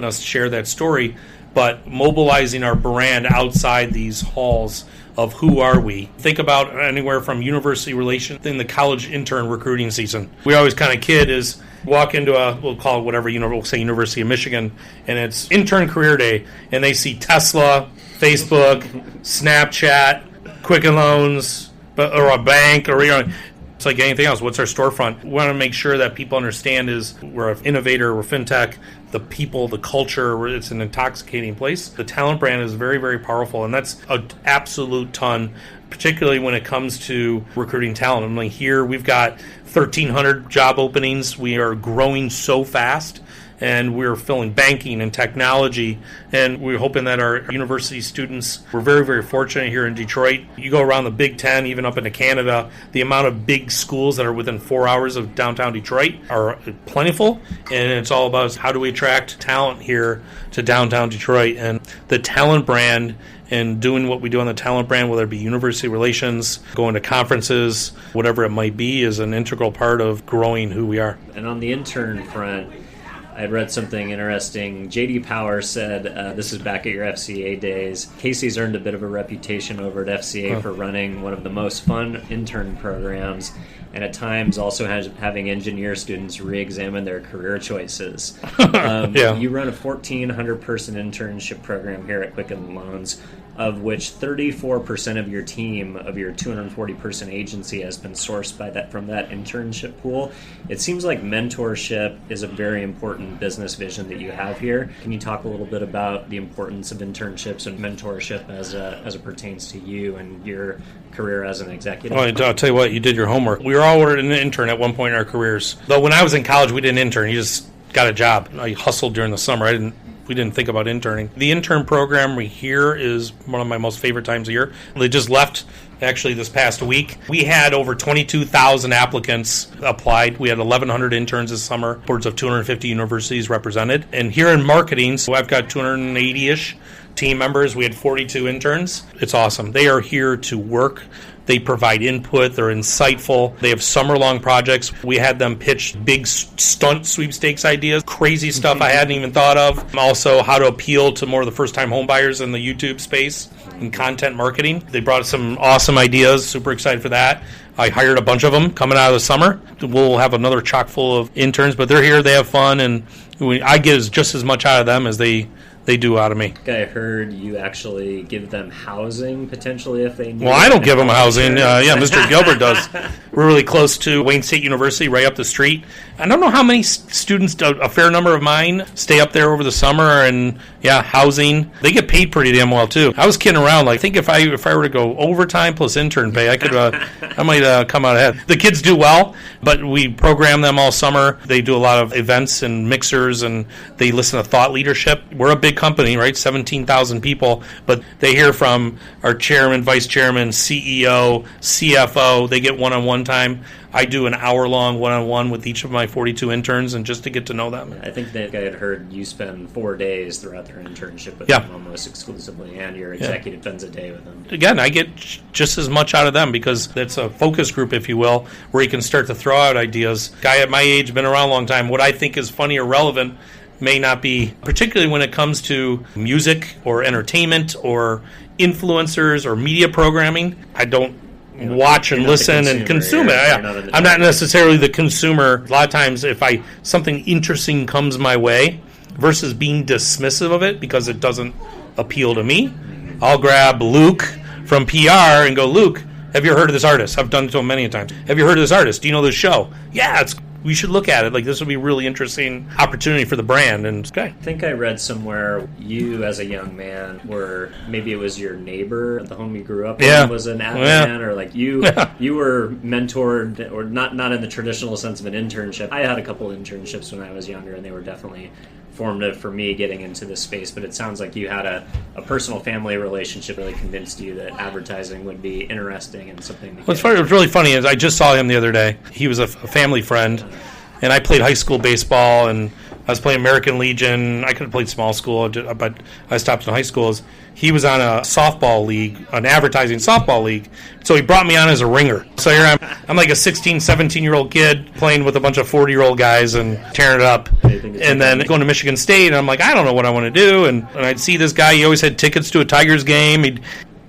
us share that story, but mobilizing our brand outside these halls of who are we. Think about anywhere from university relations in the college intern recruiting season. We always kind of kid is walk into we'll call it whatever, we'll say University of Michigan, and it's intern career day, and they see Tesla, Facebook, Snapchat, Quicken Loans, or a bank, or it's like anything else. What's our storefront? We want to make sure that people understand is we're an innovator, we're fintech, the people, the culture, it's an intoxicating place. The talent brand is very, very powerful, and that's an absolute ton, particularly when it comes to recruiting talent. I mean, here we've got 1,300 job openings. We are growing so fast, and we're filling banking and technology, and we're hoping that our university students, we're very, very fortunate here in Detroit. You go around the Big Ten, even up into Canada, the amount of big schools that are within 4 hours of downtown Detroit are plentiful, and it's all about how do we attract talent here to downtown Detroit. And the talent brand and doing what we do on the talent brand, whether it be university relations, going to conferences, whatever it might be, is an integral part of growing who we are. And on the intern front, I had read something interesting. J.D. Power said, this is back at your FCA days, Casey's earned a bit of a reputation over at FCA for running one of the most fun intern programs, and at times also having engineer students re-examine their career choices. You run a 1,400-person internship program here at Quicken Loans, of which 34% of your team, of your 240-person agency, has been sourced from that internship pool. It seems like mentorship is a very important business vision that you have here. Can you talk a little bit about the importance of internships and mentorship as it pertains to you and your career as an executive? Well, I'll tell you what, you did your homework. We were all an intern at one point in our careers. Though when I was in college, we didn't intern. You just got a job. I hustled during the summer. We didn't think about interning. The intern program here is one of my most favorite times of year. They just left actually this past week. We had over 22,000 applicants applied. We had 1,100 interns this summer, upwards of 250 universities represented. And here in marketing, so I've got 280-ish team members. We had 42 interns. It's awesome. They are here to work. They provide input. They're insightful. They have summer-long projects. We had them pitch big stunt sweepstakes ideas, crazy stuff I hadn't even thought of. Also, how to appeal to more of the first-time home buyers in the YouTube space and content marketing. They brought us some awesome ideas. Super excited for that. I hired a bunch of them coming out of the summer. We'll have another chock full of interns, but they're here. They have fun, and I get just as much out of them as they do out of me. I heard you actually give them housing potentially if they need. Well, I don't give them housing. Mr. Gilbert does. We're really close to Wayne State University, right up the street. I don't know how many students, a fair number of mine, stay up there over the summer, and housing. They get paid pretty damn well too. I was kidding around. I think if I were to go overtime plus intern pay, I might come out ahead. The kids do well, but we program them all summer. They do a lot of events and mixers, and they listen to thought leadership. We're a big company, right? 17,000 people, but they hear from our chairman, vice chairman, CEO, CFO. They get one-on-one time. I do an hour-long one-on-one with each of my 42 interns, and just to get to know them. I think that I had heard you spend 4 days throughout their internship with them almost exclusively, and your executive spends a day with them. Again, I get just as much out of them because it's a focus group, if you will, where you can start to throw out ideas. Guy at my age, been around a long time. What I think is funny or relevant may not be, particularly when it comes to music or entertainment or influencers or media programming. I don't watch and listen and consume it. I'm not necessarily the consumer. A lot of times if something interesting comes my way, versus being dismissive of it because it doesn't appeal to me, I'll grab Luke from PR and go, Luke, have you heard of this artist? I've done it to him many times. Have you heard of this artist? Do you know this show? Yeah, we should look at it. Like, this would be a really interesting opportunity for the brand. And okay. I think I read somewhere you, as a young man, maybe it was your neighbor at the home you grew up in was an ad man, or like you were mentored, or not in the traditional sense of an internship. I had a couple internships when I was younger, and they were definitely formative for me getting into this space, but it sounds like you had a personal family relationship really convinced you that advertising would be interesting and something to what's really funny is I just saw him the other day. He was a family friend, and I played high school baseball, and I was playing American Legion. I could have played small school, but I stopped in high school. He was on a softball league, an advertising softball league, so he brought me on as a ringer. So here I'm like a 16, 17-year-old kid playing with a bunch of 40-year-old guys and tearing it up. And then going to Michigan State, and I'm like, I don't know what I want to do. And I'd see this guy. He always had tickets to a Tigers game.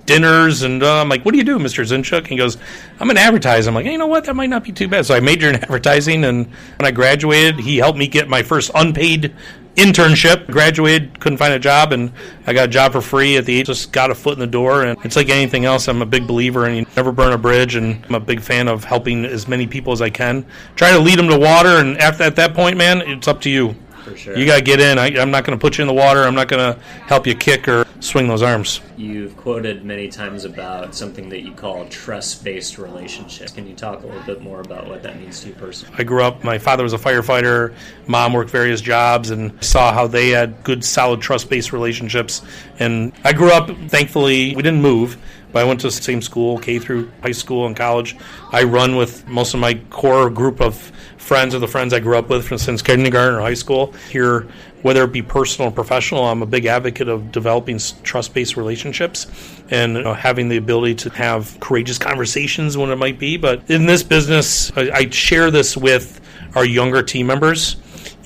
Dinners, and I'm like, what do you do, Mr. Zinchuk? He goes, I'm an advertiser. I'm like, hey, you know what? That might not be too bad. So I majored in advertising, and when I graduated, he helped me get my first unpaid internship. Graduated, couldn't find a job, and I got a job for free at the age. Just got a foot in the door, and it's like anything else. I'm a big believer in you never burn a bridge, and I'm a big fan of helping as many people as I can. Try to lead them to water, and at that point, man, it's up to you. For sure. You got to get in. I'm not going to put you in the water. I'm not going to help you kick or swing those arms. You've quoted many times about something that you call trust-based relationships. Can you talk a little bit more about what that means to you personally? I grew up, my father was a firefighter, mom worked various jobs, and saw how they had good, solid trust-based relationships. And I grew up, thankfully, we didn't move, but I went to the same school, K through high school and college. I run with most of my core group of friends, or the friends I grew up with since kindergarten or high school. Here, whether it be personal or professional, I'm a big advocate of developing trust-based relationships and having the ability to have courageous conversations when it might be. But in this business, I share this with our younger team members.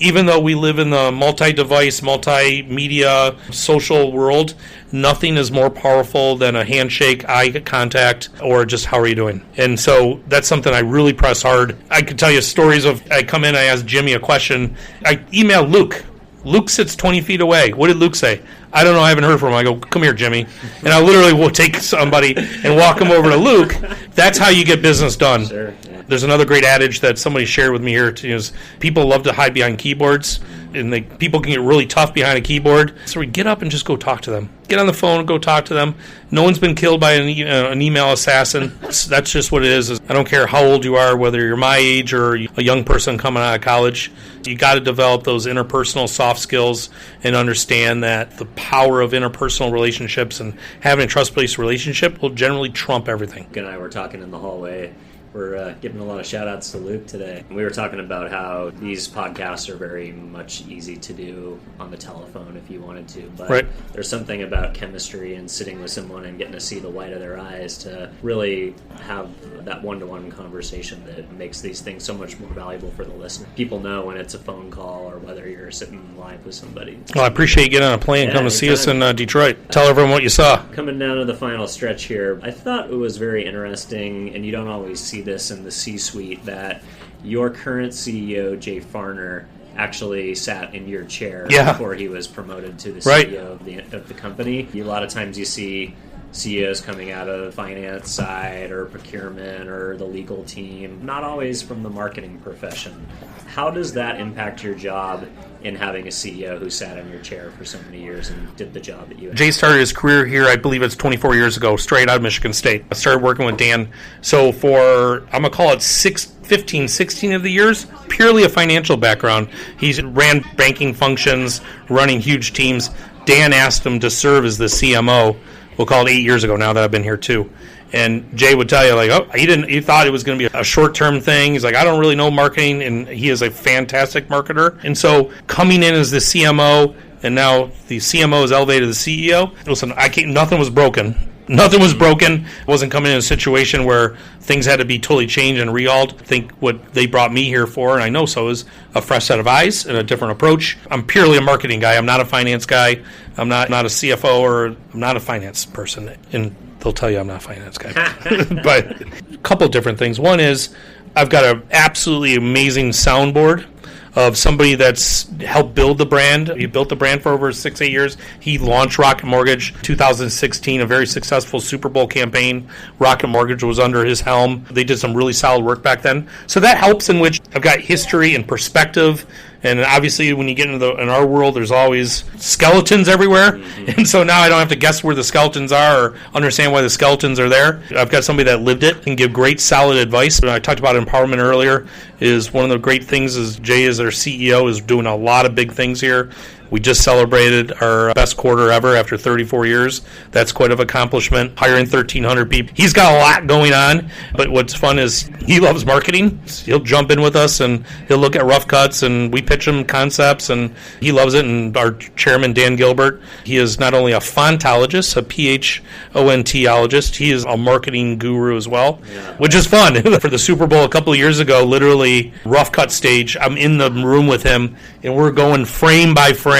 Even though we live in the multi-device, multimedia, social world, nothing is more powerful than a handshake, eye contact, or just how are you doing? And so that's something I really press hard. I could tell you stories of, I come in, I ask Jimmy a question. I email Luke. Luke sits 20 feet away. What did Luke say? I don't know. I haven't heard from him. I go, come here, Jimmy. And I literally will take somebody and walk him over to Luke. That's how you get business done. Sure, yeah. There's another great adage that somebody shared with me here, too, is people love to hide behind keyboards, and people can get really tough behind a keyboard. So we get up and just go talk to them. Get on the phone and go talk to them. No one's been killed by an email assassin. That's just what it is. I don't care how old you are, whether you're my age or a young person coming out of college. You got to develop those interpersonal soft skills and understand that the power of interpersonal relationships and having a trust-based relationship will generally trump everything. Luke and I were talking in the hallway. We're giving a lot of shout-outs to Luke today. We were talking about how these podcasts are very much easy to do on the telephone if you wanted to. But right. There's something about chemistry and sitting with someone and getting to see the white of their eyes to really have that one-to-one conversation that makes these things so much more valuable for the listener. People know when it's a phone call or whether you're sitting live with somebody. Well, I appreciate you getting on a plane and come to see us in Detroit. Tell everyone what you saw. Coming down to the final stretch here, I thought it was very interesting, and you don't always see this in the C-suite, that your current CEO, Jay Farner, actually sat in your chair before he was promoted to the CEO of the company. A lot of times you see CEOs coming out of the finance side or procurement or the legal team, not always from the marketing profession. How does that impact your job in having a CEO who sat in your chair for so many years and did the job that you had? Jay started his career here, I believe it's 24 years ago, straight out of Michigan State. I started working with Dan. So for, I'm going to call it 15, 16 of the years, purely a financial background. He's ran banking functions, running huge teams. Dan asked him to serve as the CMO. We'll call it 8 years ago now that I've been here too. And Jay would tell you, like, he thought it was going to be a short-term thing. He's like, I don't really know marketing, and he is a fantastic marketer. And so coming in as the CMO, and now the CMO is elevated to the CEO, listen, nothing was broken. Nothing was broken. Wasn't coming in a situation where things had to be totally changed and rehauled. I think what they brought me here for, and I know so, is a fresh set of eyes and a different approach. I'm purely a marketing guy. I'm not a finance guy. I'm not a CFO, or I'm not a finance person. And they'll tell you I'm not a finance guy. But a couple of different things. One is I've got an absolutely amazing soundboard of somebody that's helped build the brand. He built the brand for over 6-8 years. He launched Rocket Mortgage 2016, a very successful Super Bowl campaign. Rocket Mortgage was under his helm. They did some really solid work back then. So that helps, in which I've got history and perspective. And obviously, when you get into in our world, there's always skeletons everywhere. Mm-hmm. And so now I don't have to guess where the skeletons are or understand why the skeletons are there. I've got somebody that lived it and give great, solid advice. I talked about empowerment earlier. Is one of the great things is Jay, as our CEO, is doing a lot of big things here. We just celebrated our best quarter ever after 34 years. That's quite an accomplishment. Hiring 1,300 people. He's got a lot going on, but what's fun is he loves marketing. He'll jump in with us, and he'll look at rough cuts, and we pitch him concepts, and he loves it. And our chairman, Dan Gilbert, he is not only a fontologist, a PHONTologist, he is a marketing guru as well, which is fun. For the Super Bowl a couple of years ago, literally rough cut stage, I'm in the room with him, and we're going frame by frame.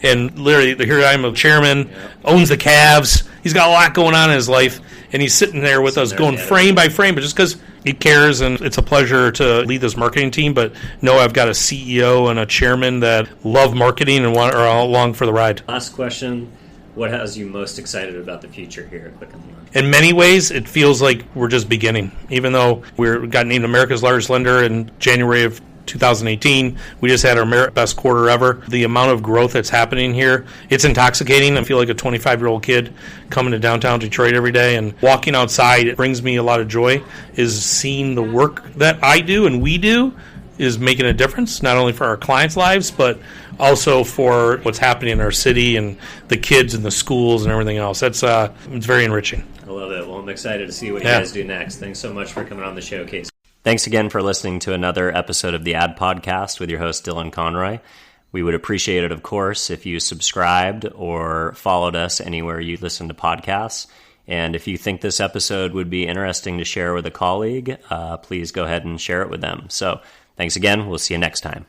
And literally, here I am, a chairman, owns the Cavs. He's got a lot going on in his life, and he's sitting there with us going frame by frame, but just because he cares, and it's a pleasure to lead this marketing team. But no, I've got a CEO and a chairman that love marketing and are along for the ride. Last question. What has you most excited about the future here at Quicken Loans? In many ways, it feels like we're just beginning. Even though we got named America's largest lender in January of 2018. We just had our best quarter ever. The amount of growth that's happening here, it's intoxicating. I feel like a 25-year-old kid coming to downtown Detroit every day, and walking outside, it brings me a lot of joy, is seeing the work that I do and we do is making a difference, not only for our clients' lives, but also for what's happening in our city and the kids and the schools and everything else. It's very enriching. I love it. Well, I'm excited to see what you guys do next. Thanks so much for coming on the show, Casey. Thanks again for listening to another episode of the Ad Podcast with your host, Dylan Conroy. We would appreciate it, of course, if you subscribed or followed us anywhere you listen to podcasts. And if you think this episode would be interesting to share with a colleague, please go ahead and share it with them. So thanks again. We'll see you next time.